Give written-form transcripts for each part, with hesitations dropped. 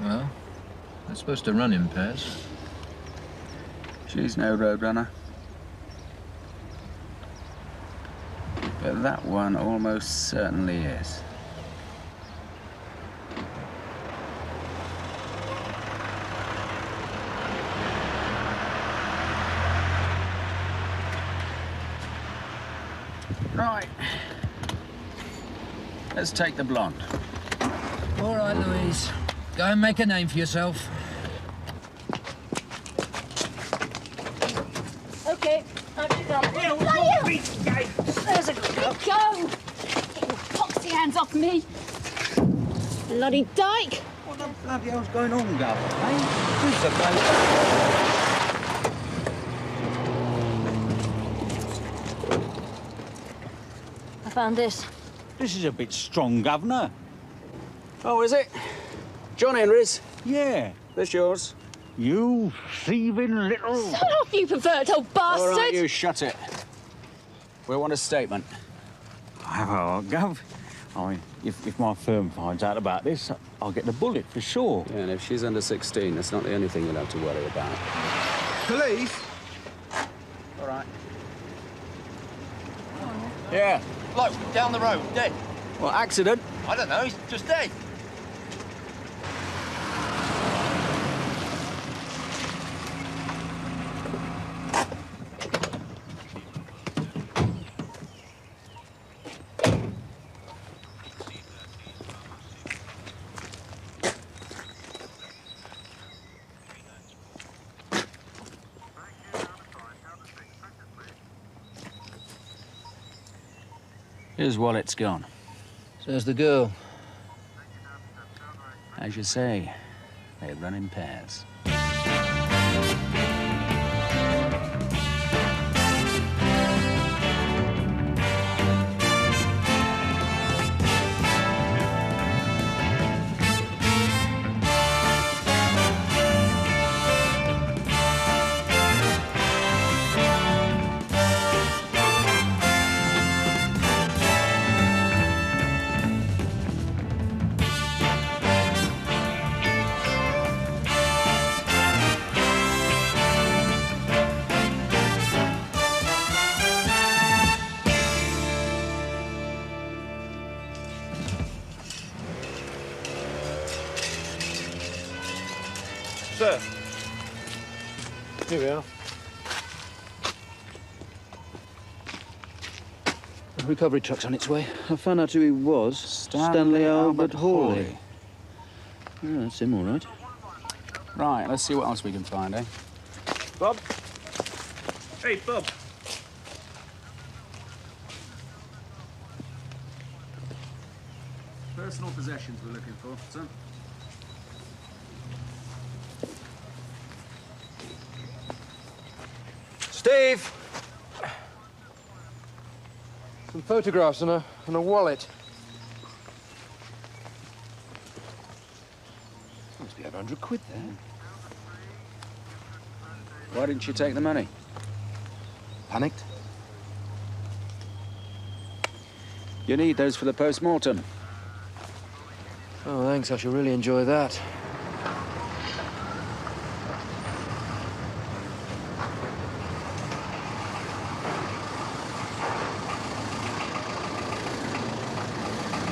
Well, they're supposed to run in pairs. She's no Roadrunner. But that one almost certainly is. Right. Let's take the blonde. All right, Louise. Go and make a name for yourself. OK, I've just gone. There's a good go. Get your poxy hands off me. Bloody dyke. What the bloody hell's going on, Gov? Hey, who's the bloke? I found this. This is a bit strong, Governor. Oh, is it? John Henry's? Yeah. This yours? You thieving little... Shut up, you perverted old bastard! All right, you shut it. We want a statement. Oh, Gov, I mean, if my firm finds out about this, I'll get the bullet for sure. Yeah, and if she's under 16, that's not the only thing you'll have to worry about. Police? All right. Yeah. Bloke, down the road, dead. Well, accident? I don't know, he's just dead. His wallet's gone. So's the girl. As you say, they run in pairs. Sir. Here we are. The recovery truck's on its way. I found out who he was. Stanley Albert Hawley. Yeah, that's him, all right. Right, let's see what else we can find, eh? Bob? Hey, Bob. Personal possessions we're looking for, son. Steve! Some photographs and a wallet. Must be over 100 quid there. Why didn't you take the money? Panicked? You need those for the post-mortem. Oh, thanks. I shall really enjoy that.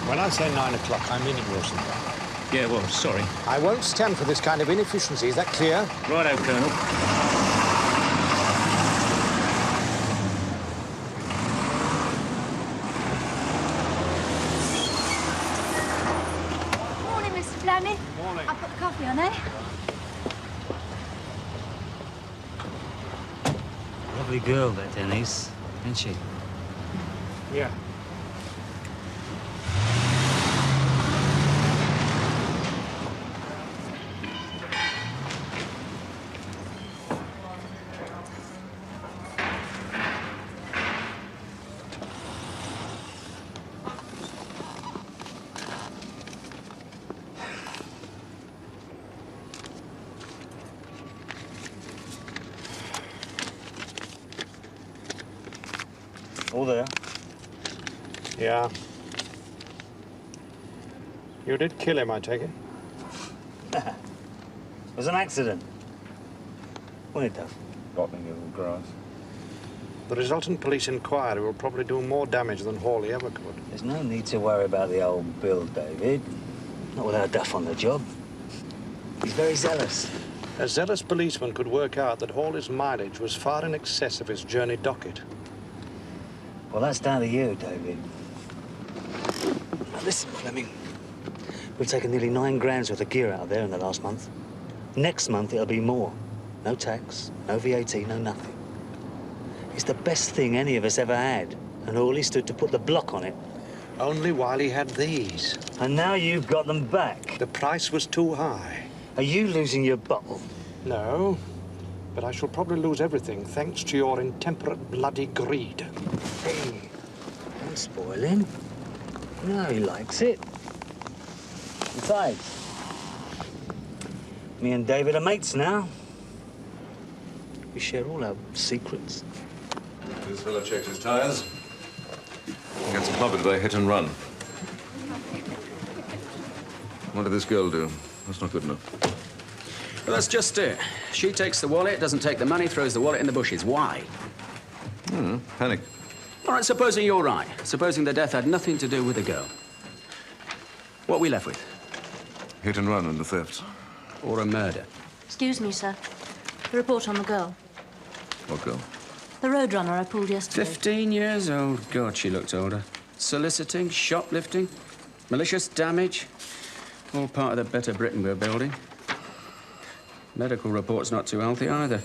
When I say 9 o'clock, I mean it, Wilson. Yeah, well, sorry. I won't stand for this kind of inefficiency. Is that clear? Righto, Colonel. Morning, Mr. Fleming. Morning. I'll put the coffee on, eh? Lovely girl, that Denise, isn't she? Yeah. All there? Yeah. You did kill him, I take it? It was an accident. What it does? Botany of grass. The resultant police inquiry will probably do more damage than Hawley ever could. There's no need to worry about the old Bill, David. Not without Duff on the job. He's very zealous. A zealous policeman could work out that Hawley's mileage was far in excess of his journey docket. Well, that's down to you, David. Now, listen, Fleming. We've taken nearly 9 grand's worth of gear out of there in the last month. Next month, it'll be more. No tax, no VAT, no nothing. It's the best thing any of us ever had, and Hawley stood to put the block on it. Only while he had these. And now you've got them back. The price was too high. Are you losing your bottle? No, but I shall probably lose everything thanks to your intemperate bloody greed. Hey, don't spoil him. No, he likes it. Besides, me and David are mates now. We share all our secrets. This fellow checked his tires. He gets clobbered by hit and run. What did this girl do? That's not good enough. Well, that's just it. She takes the wallet, doesn't take the money, throws the wallet in the bushes. Why? Panic. All right, supposing you're right. Supposing the death had nothing to do with the girl. What are we left with? Hit and run and the theft. Or a murder? Excuse me, sir. The report on the girl. What girl? The Roadrunner I pulled yesterday. 15 years old. God, she looked older. Soliciting, shoplifting, malicious damage. All part of the better Britain we're building. Medical report's not too healthy either.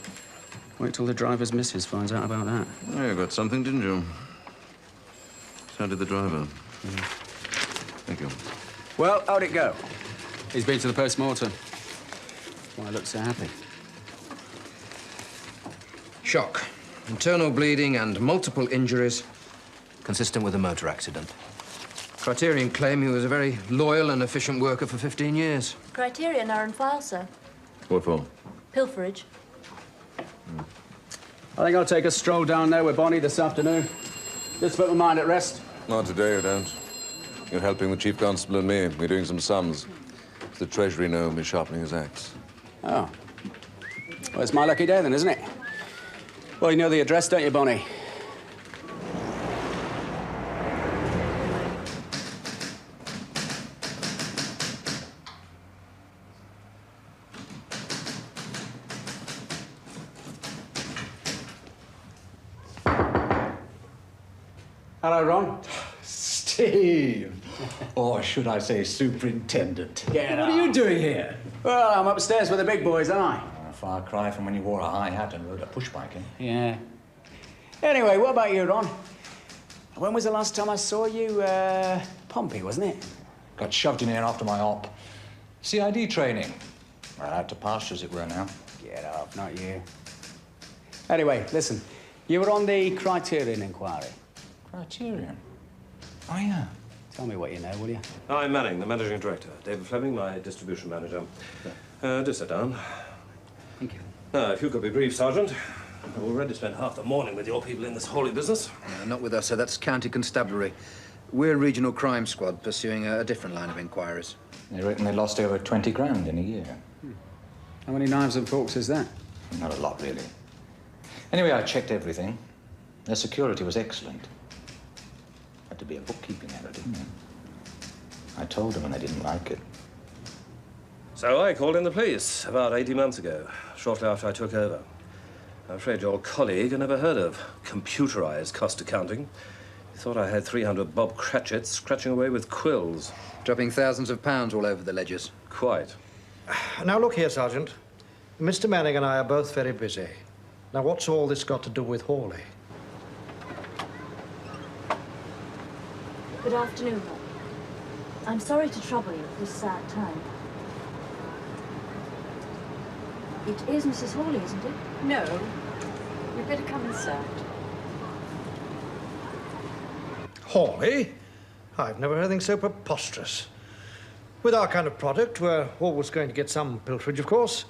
Wait till the driver's missus finds out about that. Oh, you got something, didn't you? So did the driver. Thank you. Well, how'd it go? He's been to the post-mortem. Why I look so happy. Shock. Internal bleeding and multiple injuries consistent with a motor accident. Criterion claim he was a very loyal and efficient worker for 15 years. Criterion are on file, sir. What for? Pilferage. I think I'll take a stroll down there with Bonney this afternoon. Just put my mind at rest. Not today, you don't. You're helping the Chief Constable and me. We're doing some sums. The Treasury know me sharpening his axe. Oh. Well, it's my lucky day then, isn't it? Well, you know the address, don't you, Bonney? Hello, Ron. Steve. Or should I say superintendent? Get What are you doing here? Well, I'm upstairs with the big boys, aren't I? A far cry from when you wore a high hat and rode a pushbike, eh? Yeah. Anyway, what about you, Ron? When was the last time I saw you? Pompey, wasn't it? Got shoved in here after my op. CID training. Well, out to pasture, as it were, now. Get up, not you. Anyway, listen. You were on the Criterion inquiry. Criterion? Oh, yeah. Tell me what you know, will you? I'm Manning, the managing director. David Fleming, my distribution manager. Do sit down. Thank you. Now, if you could be brief, Sergeant. I've already spent half the morning with your people in this holy business. Not with us, sir. That's County Constabulary. We're Regional Crime Squad, pursuing a different line of inquiries. They reckon they lost over 20 grand in a year. How many knives and forks is that? Not a lot, really. Anyway, I checked everything. Their security was excellent. Had to be a bookkeeping error, didn't it? I told them and they didn't like it. So I called in the police about 18 months ago, shortly after I took over. I'm afraid your colleague had never heard of computerized cost accounting. He thought I had 300 Bob Cratchits scratching away with quills. Dropping thousands of pounds all over the ledgers. Quite. Now, look here, Sergeant. Mr. Manning and I are both very busy. Now, what's all this got to do with Hawley? Good afternoon, Bob. I'm sorry to trouble you at this sad time. It is Mrs. Hawley, isn't it? No. You'd better come inside. Hawley? I've never heard anything so preposterous. With our kind of product, we're always going to get some pilferage, of course.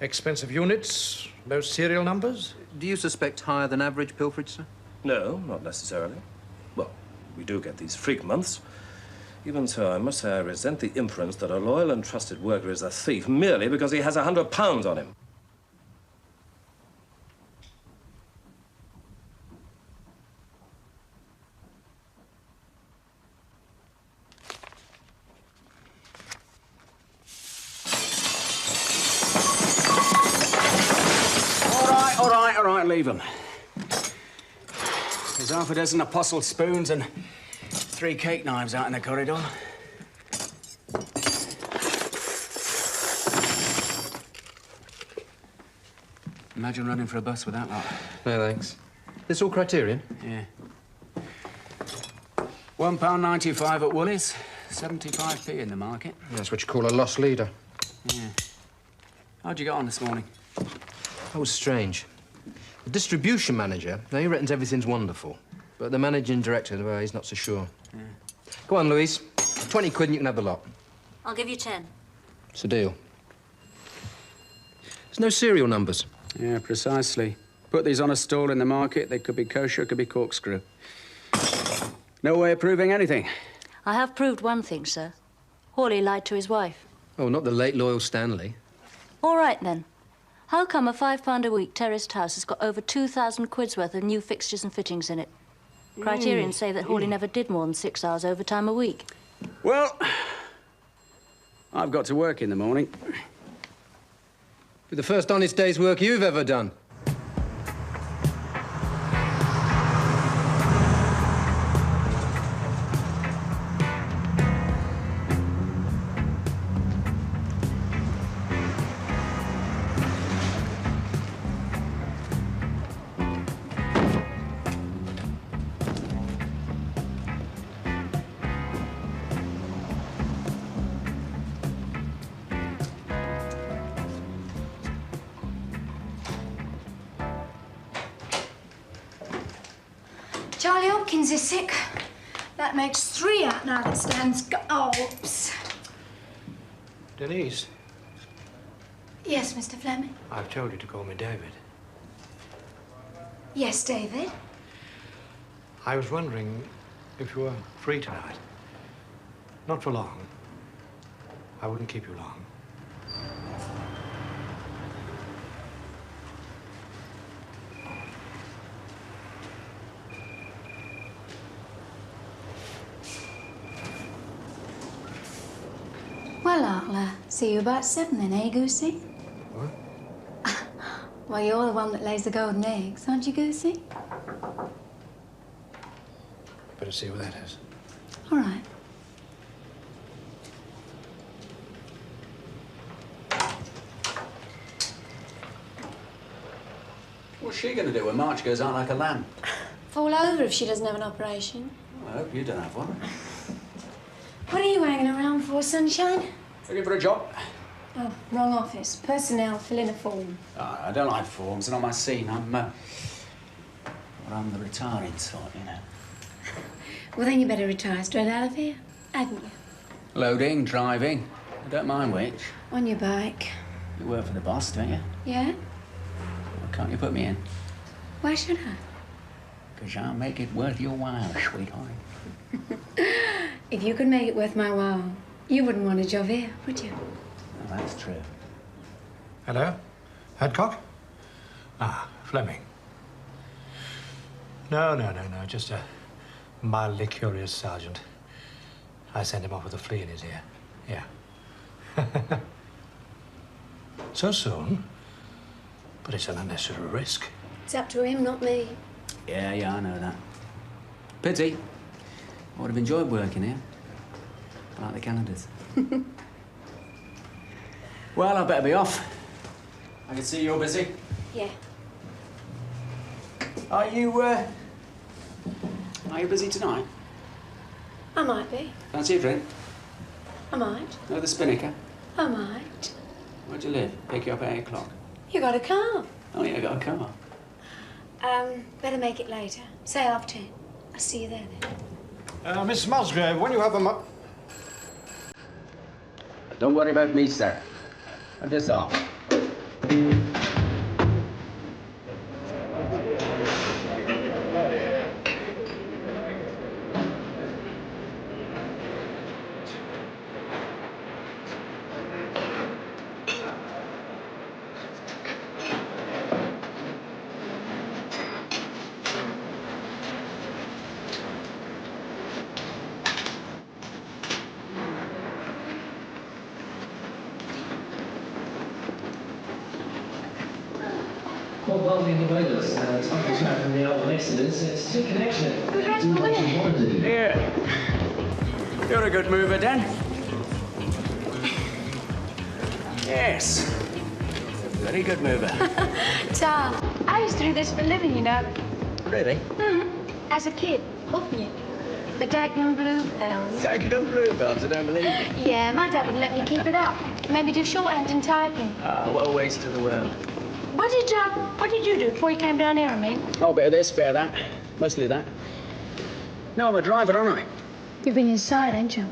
Expensive units, low serial numbers. Do you suspect higher than average pilferage, sir? No, not necessarily. Well, we do get these freak months. Even so, I must say I resent the inference that a loyal and trusted worker is a thief merely because he has £100 on him. All right, leave them. There's half a dozen apostle spoons and 3 cake knives out in the corridor. Imagine running for a bus with that lot. No, thanks. This all Criterion? Yeah. £1.95 at Woolies, 75p in the market. That's what you call a lost leader. Yeah. How'd you get on this morning? That was strange. The distribution manager, now he reckons everything's wonderful. But the managing director, well, he's not so sure. Yeah. Go on, Louise. 20 quid and you can have the lot. I'll give you 10. It's a deal. There's no serial numbers. Yeah, precisely. Put these on a stall in the market, they could be kosher, could be corkscrew. No way of proving anything. I have proved one thing, sir. Hawley lied to his wife. Oh, not the late loyal Stanley. All right, then. How come a £5 a week terraced house has got over 2,000 quid's worth of new fixtures and fittings in it? Criterion say that Hawley never did more than 6 hours overtime a week. Well, I've got to work in the morning. Be the first honest day's work you've ever done. Charlie Hopkins is sick. That makes 3 out now that Stan's got... Oh, oops. Denise, Yes, Mr. Fleming? I've told you to call me David. Yes, David? I was wondering if you were free tonight. Not for long. I wouldn't keep you long. Well, I'll see you about 7 then, eh, Goosey? What? Well, you're the one that lays the golden eggs, aren't you, Goosey? Better see what that is. All right. What's she going to do when March goes out like a lamb? Fall over if she doesn't have an operation. I hope you don't have one. What are you hanging around for, sunshine? Looking for a job? Oh, wrong office. Personnel, fill in a form. I don't like forms, they're not my scene. I'm the retiring sort, you know. Well, then you better retire straight out of here, hadn't you? Loading, driving. I don't mind which. On your bike. You work for the boss, don't you? Yeah? Why can't you put me in? Why should I? Because I'll make it worth your while, sweetheart. If you could make it worth my while, you wouldn't want a job here, would you? Well, that's true. Hello? Hadcock? Ah, Fleming. No. Just a mildly curious sergeant. I sent him off with a flea in his ear. Yeah. So soon? But it's an unnecessary risk. It's up to him, not me. Yeah, I know that. Pity. I would have enjoyed working here. Like the Canadas. Well, I better be off. I can see you're busy. Yeah. Are you busy tonight? I might be. Fancy a drink? I might. No, the Spinnaker? I might. Where'd you live? Pick you up at 8 o'clock. You got a car. Oh, yeah, I got a car. Better make it later. Say 10:30. I'll see you there then. Miss Musgrave, when you have a Don't worry about me, sir. I'm just off. all welding the boilers. Tunnels out from the old Exodus. It's still connection. Here. You're a good mover, Dan. Yes. Very good mover. Tom, I used to do this for a living, you know. Really? As a kid, wouldn't you? The daggum bluebells. Dagenham bluebells, I don't believe it. Yeah, my dad wouldn't let me keep it up. Made me do shorthand and typing. Oh, what a waste of the world. What did you do before you came down here, I mean? Oh, a bit of this, bit of that. Mostly that. No, I'm a driver, aren't I? You've been inside, ain't you?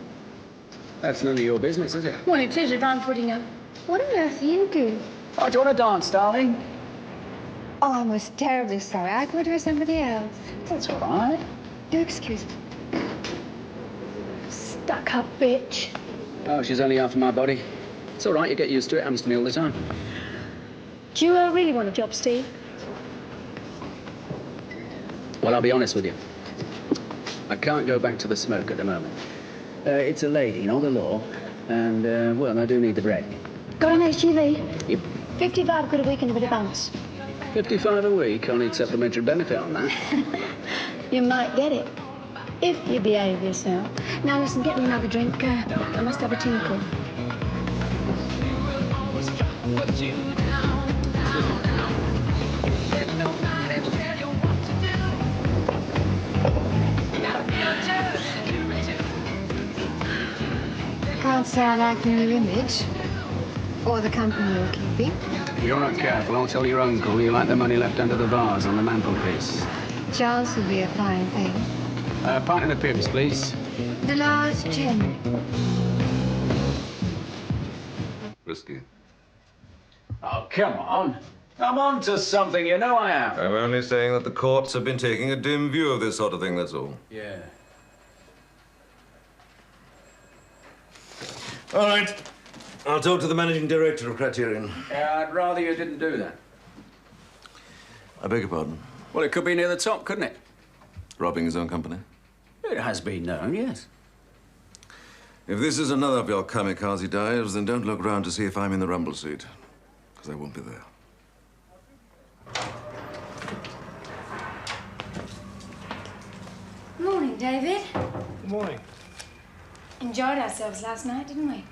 That's none of your business, is it? Well, it is if I'm putting up. What on earth are you doing? Oh, do you want to dance, darling? Oh, I was terribly sorry. I thought it was somebody else. That's all right. Do excuse me. Stuck-up bitch. Oh, she's only half of my body. It's all right, you get used to it. Happens to me all the time. Do you really want a job, Steve? Well, I'll be honest with you. I can't go back to the smoke at the moment. It's a lady, not the law. And, well, I do need the bread. Got an SUV? Yep. 55 quid a week and a bit of bonus. 55 a week, I'll need supplementary benefit on that. You might get it. If you behave yourself. Now, listen, get me another drink. I must have a tinkle. Can't say I like the new image. Or the company you're keeping. If you're not careful, I'll tell your uncle you like the money left under the vase on the mantelpiece. Charles would be a fine thing. Pint and a pips, please. The last gin. Whiskey. Oh, come on. I'm on to something, you know I am. I'm only saying that the courts have been taking a dim view of this sort of thing, that's all. Yeah. All right. I'll talk to the managing director of Criterion. I'd rather you didn't do that. I beg your pardon? Well, it could be near the top, couldn't it? Robbing his own company? It has been known, yes. If this is another of your kamikaze dives, then don't look round to see if I'm in the rumble seat, because I won't be there. Morning, David. Good morning. Enjoyed ourselves last night, didn't we?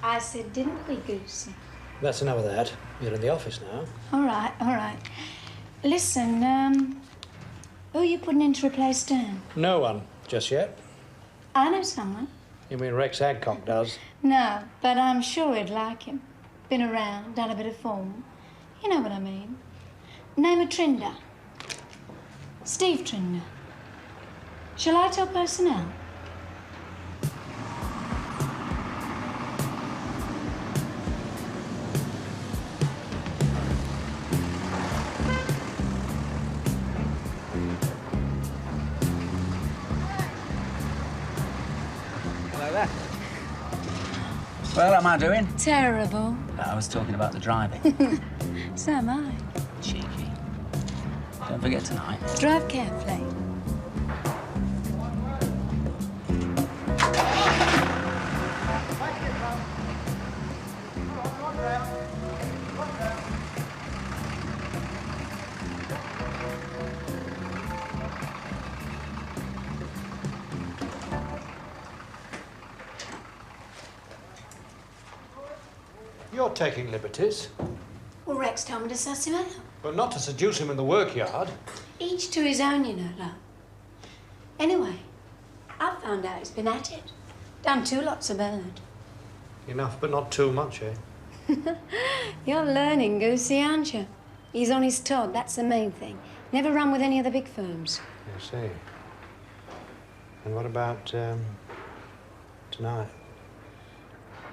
I said, didn't we, Goosey? That's enough of that. You're in the office now. All right, all right. Listen, who are you putting in to replace Dan? No one, just yet. I know someone. You mean Rex Adcock does? No, but I'm sure he'd like him. Been around, done a bit of form. You know what I mean. Name of Trinder. Steve Trinder. Shall I tell personnel? Hello there. Well, how am I doing? Terrible. I was talking about the driving. So am I. Cheeky. Don't forget tonight. Drive carefully. You're taking liberties. Well, Rex told me to suss him out. But not to seduce him in the workyard. Each to his own, you know, love. Anyway, I've found out he's been at it. Done 2 lots of bird. Enough, but not too much, eh? You're learning, Goosey, aren't you? He's on his Todd, that's the main thing. Never run with any of the big firms. I see. And what about, tonight?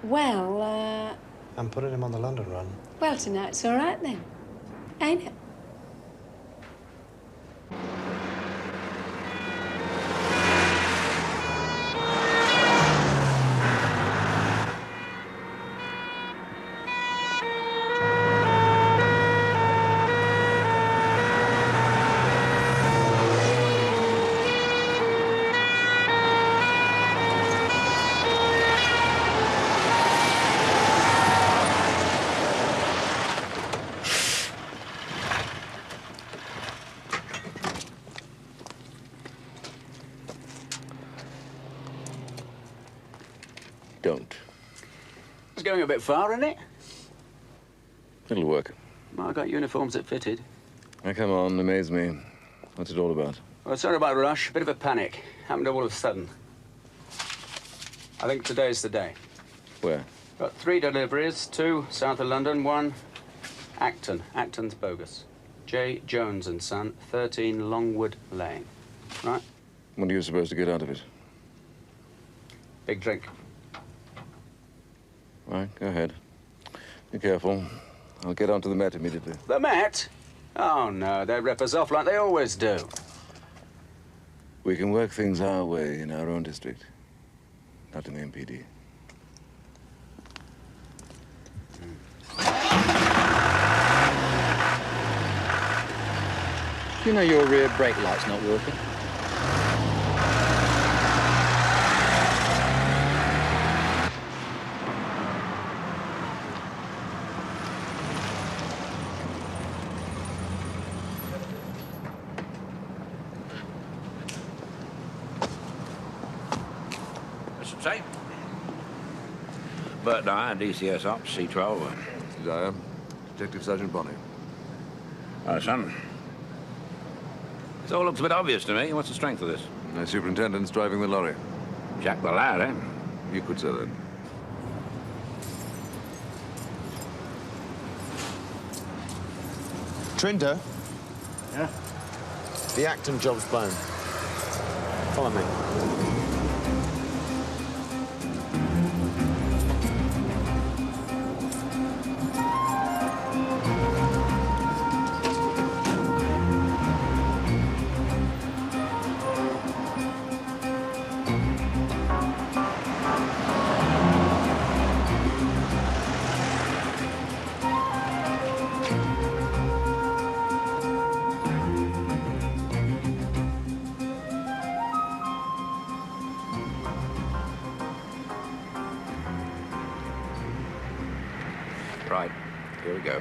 Well, I'm putting him on the London run. well, tonight's all right then, ain't it? It's going a bit far, isn't it? It'll work. Well, I got uniforms that fitted. Now, come on, amaze me. What's it all about? Well, sorry about rush. Bit of a panic. Happened all of a sudden. I think today's the day. Where? Got 3 deliveries, 2 south of London, 1 Acton. Acton's bogus. J. Jones and Son, 13 Longwood Lane. Right? What are you supposed to get out of it? Big drink. Right, go ahead. Be careful. I'll get onto the Met immediately. The Met? Oh, no, they rip us off like they always do. We can work things our way in our own district, not in the MPD. Do you know your rear brake light's not working? Mr. Tate. Bert Dyer, DCS Ops, C12. Mr. Dyer, Detective Sergeant Bonney. Hi, son. This all looks a bit obvious to me. What's the strength of this? The superintendent's driving the lorry. Jack the lad, eh? You could say that. Trinder? Yeah? The Acton job's blown. Follow me. Right, here we go.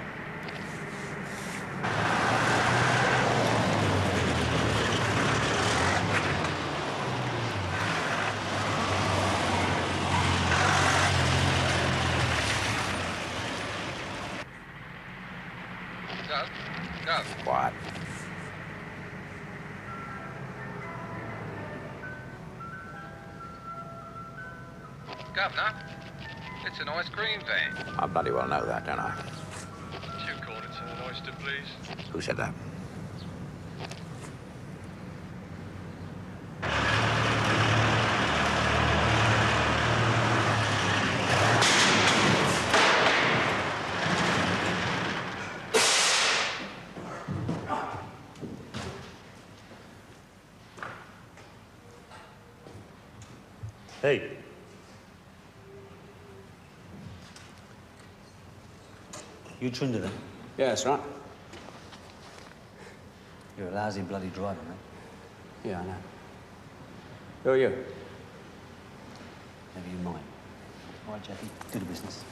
Go. Quiet. Governor, it's an ice cream van. I bloody well know that, don't I? 2 cornets and an oyster, please. Who said that? Hey. You Trinder then? Yeah, that's right. You're a lousy bloody driver, mate. Yeah, I know. Who are you? Never you mind. All right, Jackie, do the business.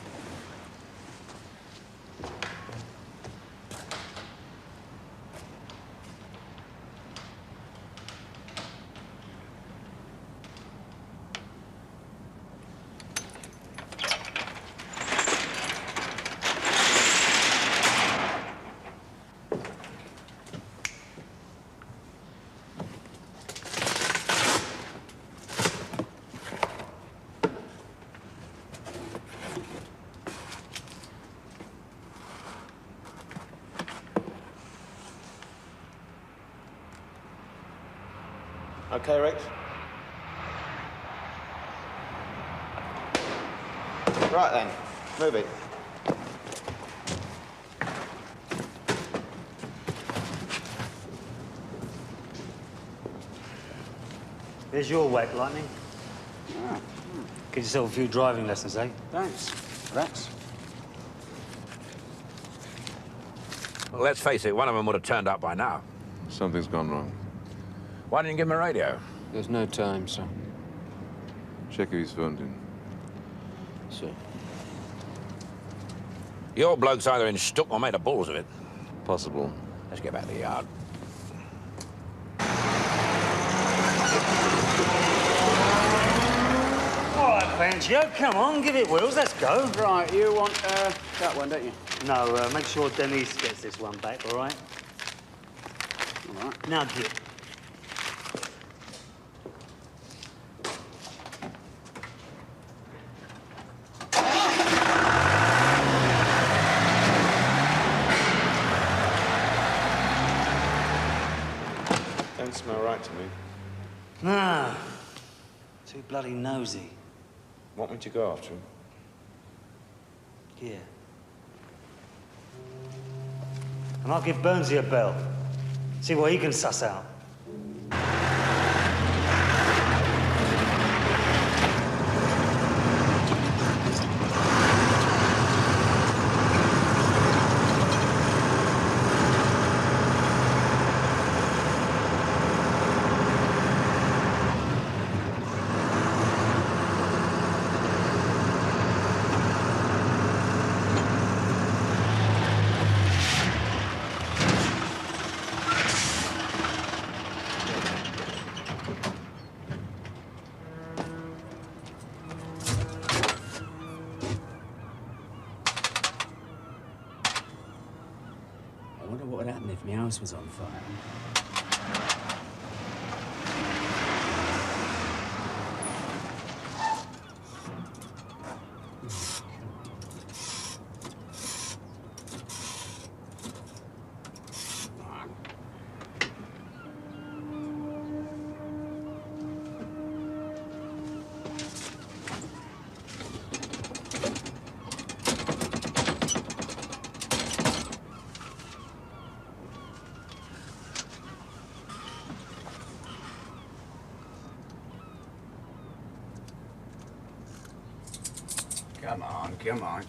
Okay, Rex? Right then, move it. There's your whack, Lightning. Ah, Get yourself a few driving lessons, eh? thanks, Rex. Well, let's face it, one of them would have turned up by now. Something's gone wrong. Why didn't you give him a radio? There's no time, sir. Check if he's phoned in. Sir. Your bloke's either in stuck or made a balls of it. Possible. Let's get back to the yard. All right, Joe. Come on, give it wheels. Let's go. Right, you want that one, don't you? No, make sure Denise gets this one back, all right? All right. Now get. Don't smell right to me. Nah. Too bloody nosy. Want me to go after him? Yeah. And I'll give Burnsy a bell. See what he can suss out. I wonder what would happen if my house was on fire.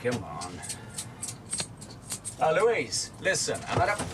Come on. Oh, Louise, listen, I'm at a...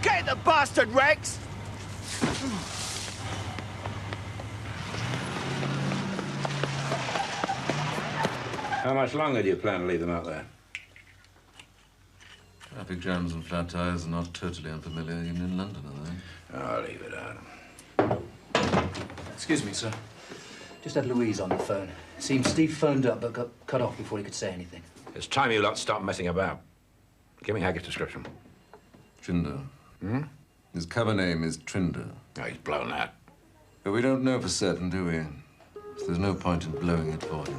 Get the bastard, Rex! How much longer do you plan to leave them out there? Traffic jams and flat tires are not totally unfamiliar even in London, are they? I'll leave it out. Excuse me, sir. Just had Louise on the phone. Seems Steve phoned up but got cut off before he could say anything. It's time you lot stopped messing about. Give me Hackett's description. Trinder. Hmm? His cover name is Trinder. Oh, he's blown that. But we don't know for certain, do we? So there's no point in blowing it for him.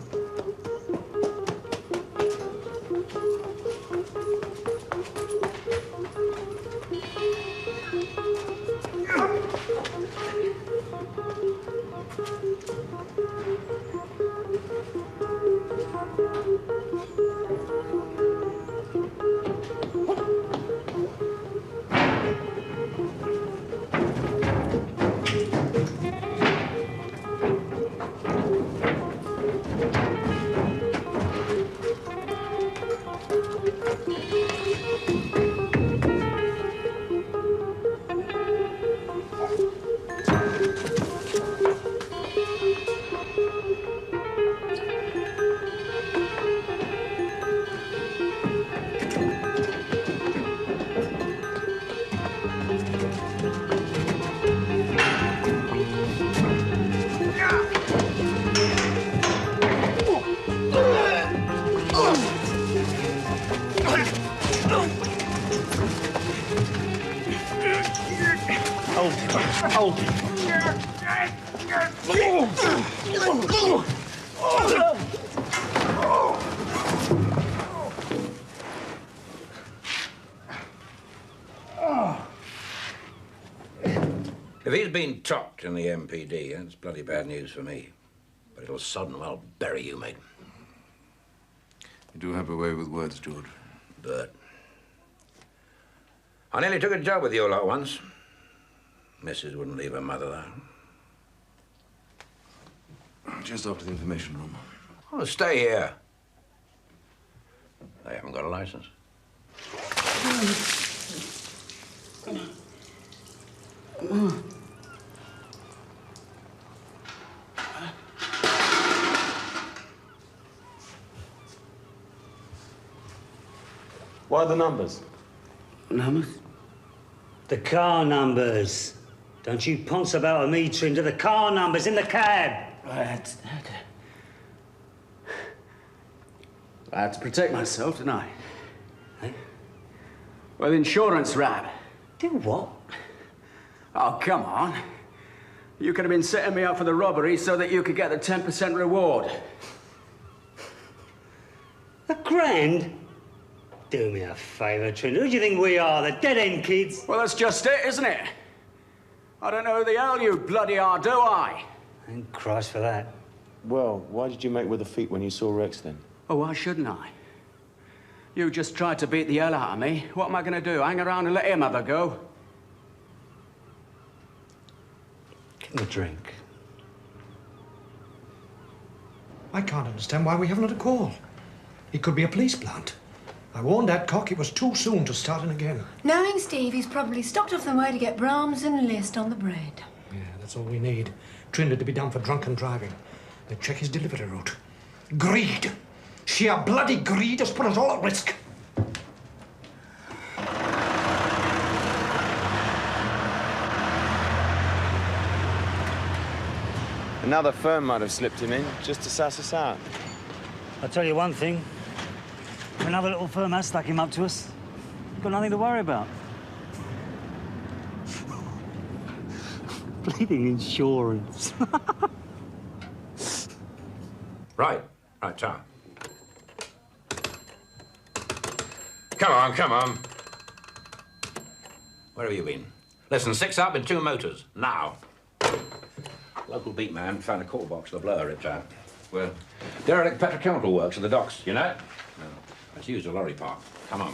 If he's been topped in the MPD, that's bloody bad news for me. But it'll sodden well bury you, mate. You do have a way with words, George. But I nearly took a job with you lot once. Mrs. wouldn't leave her mother, though. Just after the information room. Oh, stay here. They haven't got a license. What are the numbers? Numbers? The car numbers. Don't you ponce about me, Trinder. The car numbers in the cab. I had to protect myself, didn't I? Eh? Well, insurance rab. Do what? Oh, come on. You could have been setting me up for the robbery so that you could get the 10% reward. £1,000? Do me a favour, Trinder. Who do you think we are, the dead-end kids? Well, that's just it, isn't it? I don't know who the hell you bloody are, do I? Thank Christ for that. Well, why did you make with the feet when you saw Rex, then? Oh, why shouldn't I? You just tried to beat the hell out of me. What am I going to do, hang around and let him have a go? Give me a drink. I can't understand why we haven't had a call. It could be a police plant. I warned Adcock it was too soon to start in again. Knowing Steve, he's probably stopped off the way to get Brahms and List on the bread. Yeah, that's all we need. Trinder to be done for drunken driving. Then check his delivery route. Greed. Sheer bloody greed has put us all at risk. Another firm might have slipped him in, just to sass us out. I'll tell you one thing. If another little firm has stuck him up to us, we've got nothing to worry about. Bleeding insurance. Right, Tom. Come on. Where have you been? Listen, 6 up in 2 motors, now. Local beat man found a call box with a blower ripped out. Well, derelict petrochemical works at the docks, you know? No, it's used a lorry park. Come on.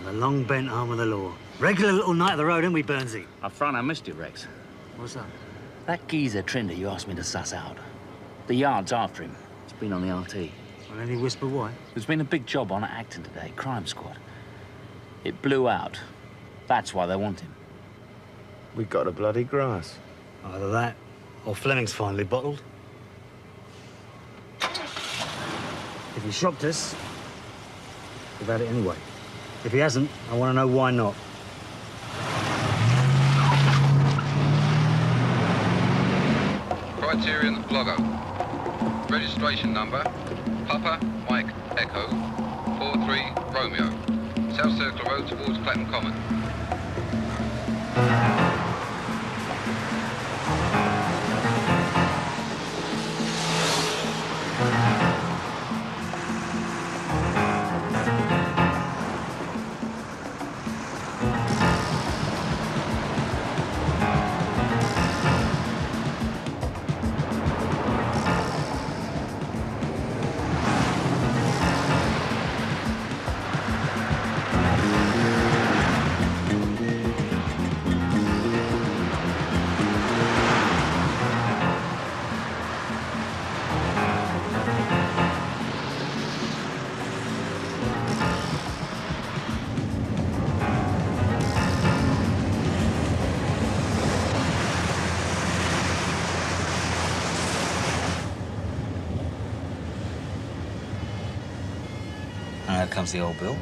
The long bent arm of the law. Regular little night of the road, ain't we, Burnsy? Up front, I missed you, Rex. What's up? That geezer Trinder you asked me to suss out. The yard's after him. It's been on the RT. Well, any whisper why? There's been a big job on at Acton today, crime squad. It blew out. That's why they want him. We got a bloody grass. Either that, or Fleming's finally bottled. If he shocked us, we've had it anyway. If he hasn't, I want to know why not. Criterion logo. Registration number, Papa Mike Echo, 43 Romeo. South Circular Road towards Clapham Common. Here comes the old bill.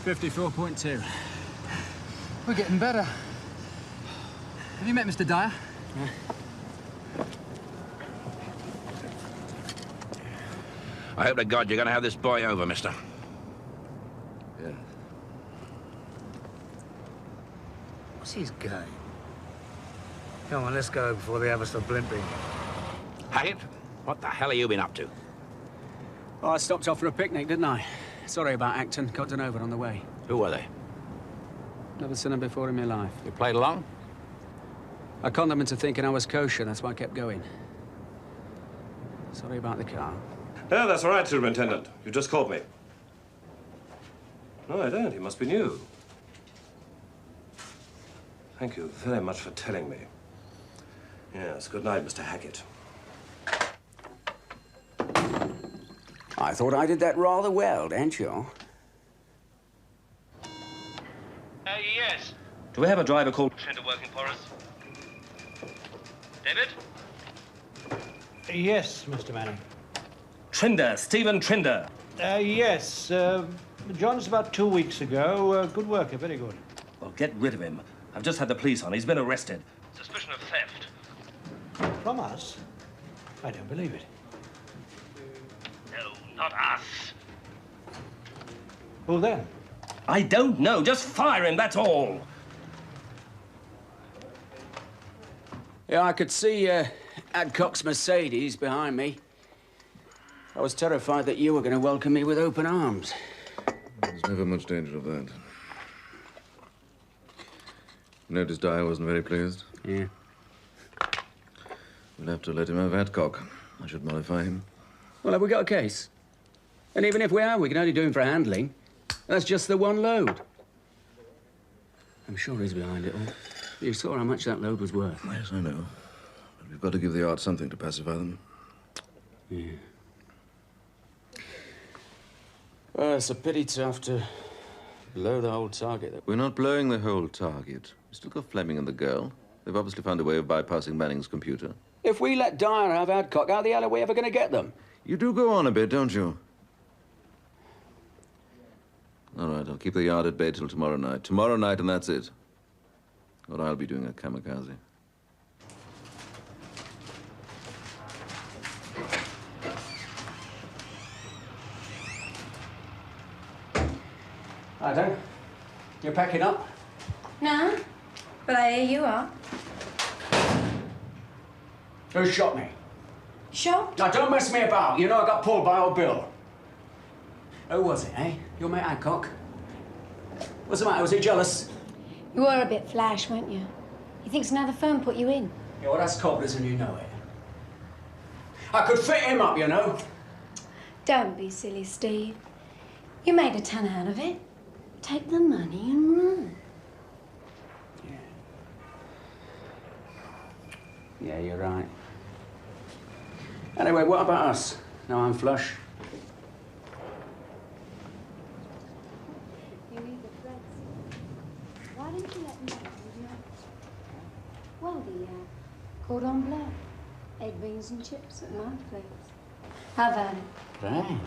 54.2. We're getting better. Have you met Mr. Dyer? Yeah. I hope to God you're going to have this boy over, mister. Yeah. What's his game? Come on, let's go before they have us for blimping. Hackett, what the hell have you been up to? Oh, I stopped off for a picnic, didn't I? Sorry about Acton. Got done over on the way. Who were they? Never seen them before in my life. You played along? I conned them into thinking I was kosher. That's why I kept going. Sorry about the car. No, that's all right, Superintendent. You just caught me. No, I don't. He must be new. Thank you very much for telling me. Yes, good night, Mr. Hackett. I thought I did that rather well, didn't you? Yes. Do we have a driver called Trinder working for us? David? Yes, Mr. Manning. Trinder, Stephen Trinder. Yes. John's about 2 weeks ago. Good worker, very good. Well, get rid of him. I've just had the police on. He's been arrested. Suspicion of theft. From us? I don't believe it. No, not us. Who then? I don't know. Just fire him, that's all. Yeah, I could see Adcock's Mercedes behind me. I was terrified that you were going to welcome me with open arms. There's never much danger of that. Noticed Dyer wasn't very pleased. Yeah. We'll have to let him have Adcock. I should modify him. Well, have we got a case? And even if we are, we can only do him for handling. That's just the one load. I'm sure he's behind it all. You saw how much that load was worth. Yes, I know. But we've got to give the art something to pacify them. Yeah. Well, it's a pity to have to blow the whole target. We're not blowing the whole target. We've still got Fleming and the girl. They've obviously found a way of bypassing Manning's computer. If we let Dyer have Adcock, how the hell are we ever going to get them? You do go on a bit, don't you? All right, I'll keep the yard at bay till tomorrow night. Tomorrow night, and that's it. Or I'll be doing a kamikaze. I don't. You're packing up? No, but I hear you are. Who shot me? Shot? Now, don't mess me about. You know I got pulled by old Bill. Who was it, eh? Your mate Adcock? What's the matter? Was he jealous? You were a bit flash, weren't you? He thinks another firm put you in. Yeah, well, that's Colbert's and you know it. I could fit him up, you know. Don't be silly, Steve. You made a ton out of it. Take the money and run. Yeah, you're right. Anyway, what about us? Now I'm flush. You need the threads. Why don't you let me know? Well, the cordon bleu, egg, beans and chips at my place. How about it? Right.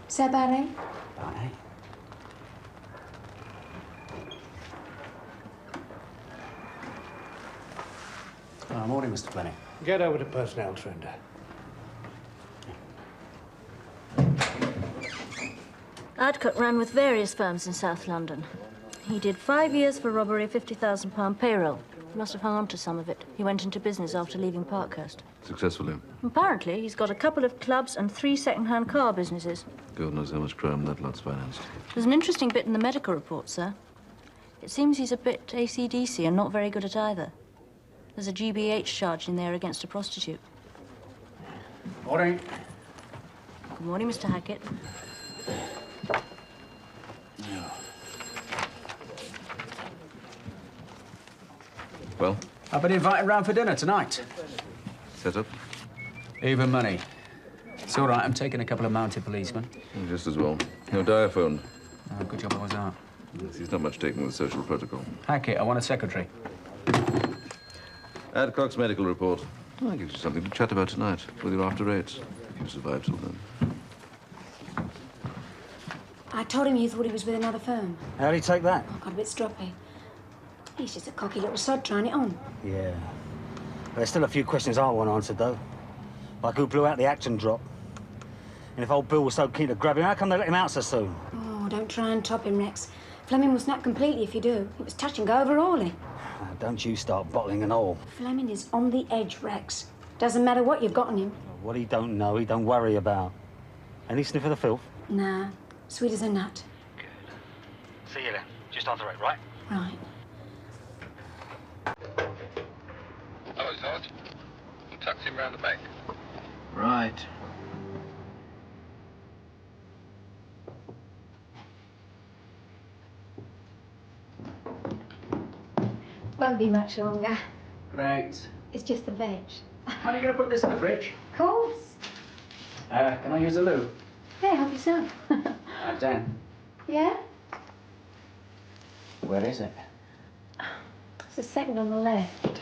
Ça paraît? Bye. Oh, morning, Mr. Fleming. Get over to personnel, Trinder. Adcock ran with various firms in South London. He did 5 years for robbery of £50,000 payroll. He must have hung on to some of it. He went into business after leaving Parkhurst. Successfully. Apparently, he's got a couple of clubs and 3 second-hand car businesses. God knows how much crime that lot's financed. There's an interesting bit in the medical report, sir. It seems he's a bit AC/DC and not very good at either. There's a GBH charge in there against a prostitute. Morning. Good morning, Mr. Hackett. Well? I've been invited round for dinner tonight. Set up? Even money. It's all right, I'm taking a couple of mounted policemen. Just as well. No Dyer phone. Oh, good job I was out. Yes, he's not much taken with social protocol. Hackett, I want a secretary. Adcock's medical report. That gives you something to chat about tonight with your after eights, if you survive till then. I told him you thought he was with another firm. How'd he take that? I got a bit stroppy. He's just a cocky little sod trying it on. Yeah. There's still a few questions I want answered, though. Like who blew out the Acton drop? And if old Bill was so keen to grab him, how come they let him out so soon? Oh, don't try and top him, Rex. Fleming will snap completely if you do. It was touch and go over Hawley. Don't you start bottling and all. Fleming is on the edge, Rex. Doesn't matter what you've got on him. What he don't know, he don't worry about. Any sniff of the filth? Nah, sweet as a nut. See you then. Just after it, right? Right. Hello, Sarge. I'm taxiing round the bank. Right. Won't be much longer. Great. It's just the veg. How are you going to put this in the fridge? Of course. Can I use a loo? Yeah, help yourself. Dan. Yeah? Where is it? It's the second on the left.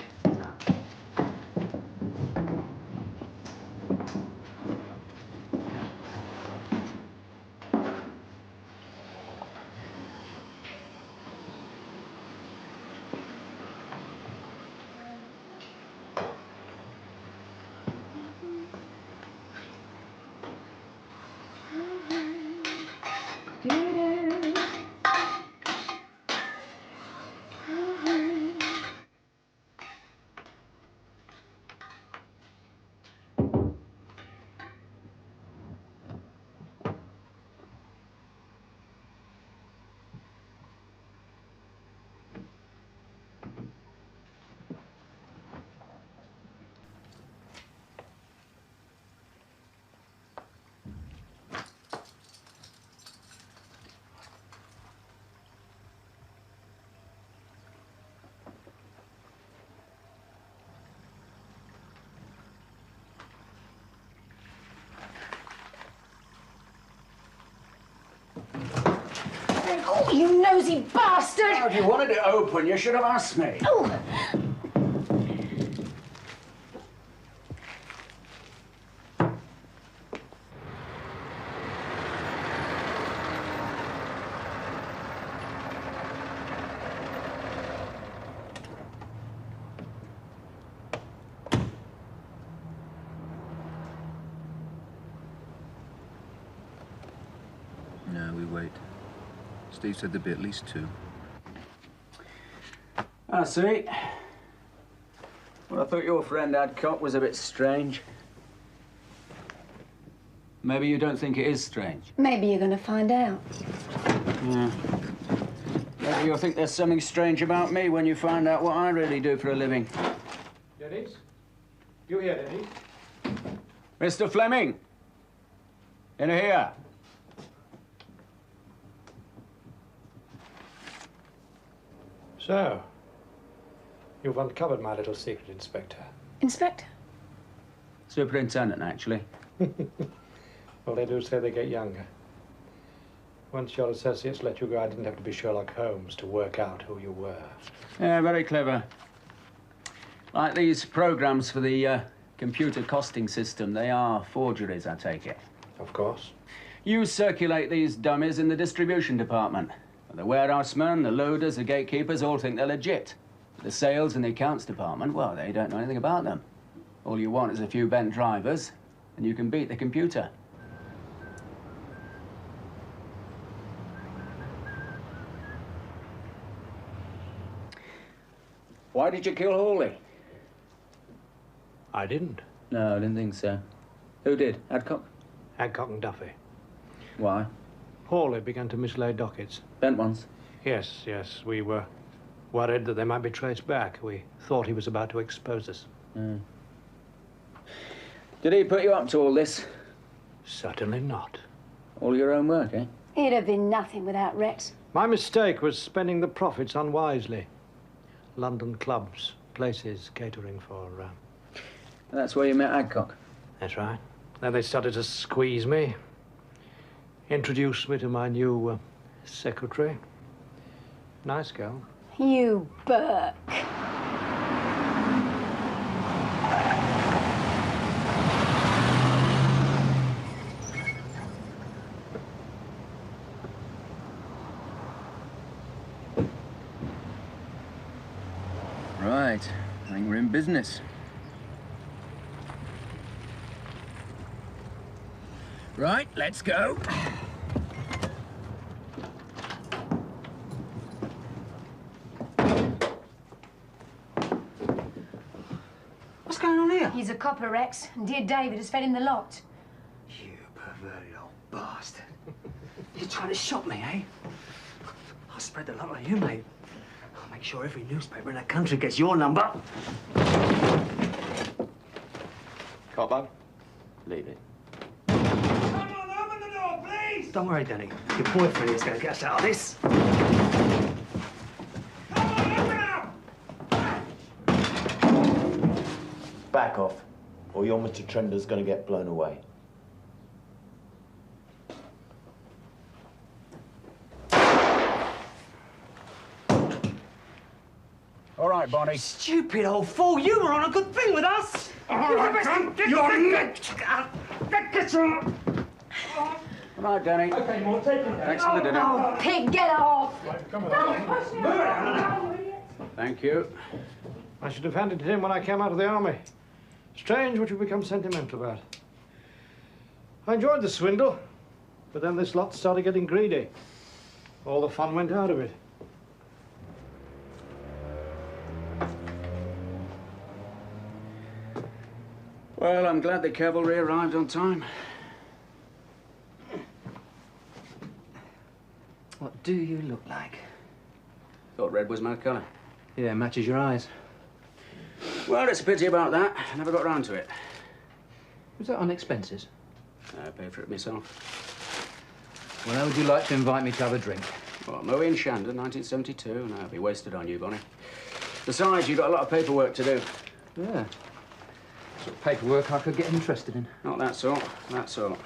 Oh, you nosy bastard! Oh, if you wanted it open, you should have asked me. Oh! No, we wait. Steve said there'd be at least 2. I see. Well, I thought your friend Adcock was a bit strange. Maybe you don't think it is strange. Maybe you're going to find out. Yeah. Maybe you'll think there's something strange about me when you find out what I really do for a living. Dennis? You here, Dennis? Mr. Fleming! In here. So, you've uncovered my little secret, Inspector. Inspector? Superintendent, actually. Well, they do say they get younger. Once your associates let you go, I didn't have to be Sherlock Holmes to work out who you were. Yeah, very clever. Like these programs for the computer costing system, they are forgeries, I take it. Of course. You circulate these dummies in the distribution department. The warehousemen, the loaders, the gatekeepers all think they're legit. The sales and the accounts department, well, they don't know anything about them. All you want is a few bent drivers, and you can beat the computer. Why did you kill Hawley? I didn't. No, I didn't think so. Who did? Adcock? Adcock and Duffy. Why? Hawley began to mislay dockets. Bent ones? Yes, yes. We were worried that they might be traced back. We thought he was about to expose us. Did he put you up to all this? Certainly not. All your own work, eh? He'd have been nothing without Rex. My mistake was spending the profits unwisely. London clubs, places catering for... That's where you met Adcock? That's right. Then they started to squeeze me. Introduced me to my new secretary. Nice girl. You Burke. I think we're in business. Right, let's go. What's going on here? He's a copper, Rex, and dear David has fed him the lot. You perverted old bastard. You're trying to shop me, eh? I'll spread the lot on you, mate. I'll make sure every newspaper in the country gets your number. Copper, leave it. Don't worry, Danny. Your boyfriend is going to get us out of this. Back off, or your Mr. Trender's going to get blown away. All right, Bonney. Stupid old fool. You were on a good thing with us. All right, Danny. Okay, more take it. Thanks for the dinner. Oh, pig, get off! Come on. Thank you. I should have handed it in when I came out of the army. Strange what you become sentimental about. I enjoyed the swindle, but then this lot started getting greedy. All the fun went out of it. Well, I'm glad the cavalry arrived on time. What do you look like? Thought red was my colour. Yeah, matches your eyes. Well, it's a pity about that. I never got round to it. Was that on expenses? I paid for it myself. Well, how would you like to invite me to have a drink? Well, Moe in Shandon, 1972. No, I'll be wasted on you, Bonney. Besides, you've got a lot of paperwork to do. Yeah. Sort of paperwork I could get interested in. Not that sort. That sort.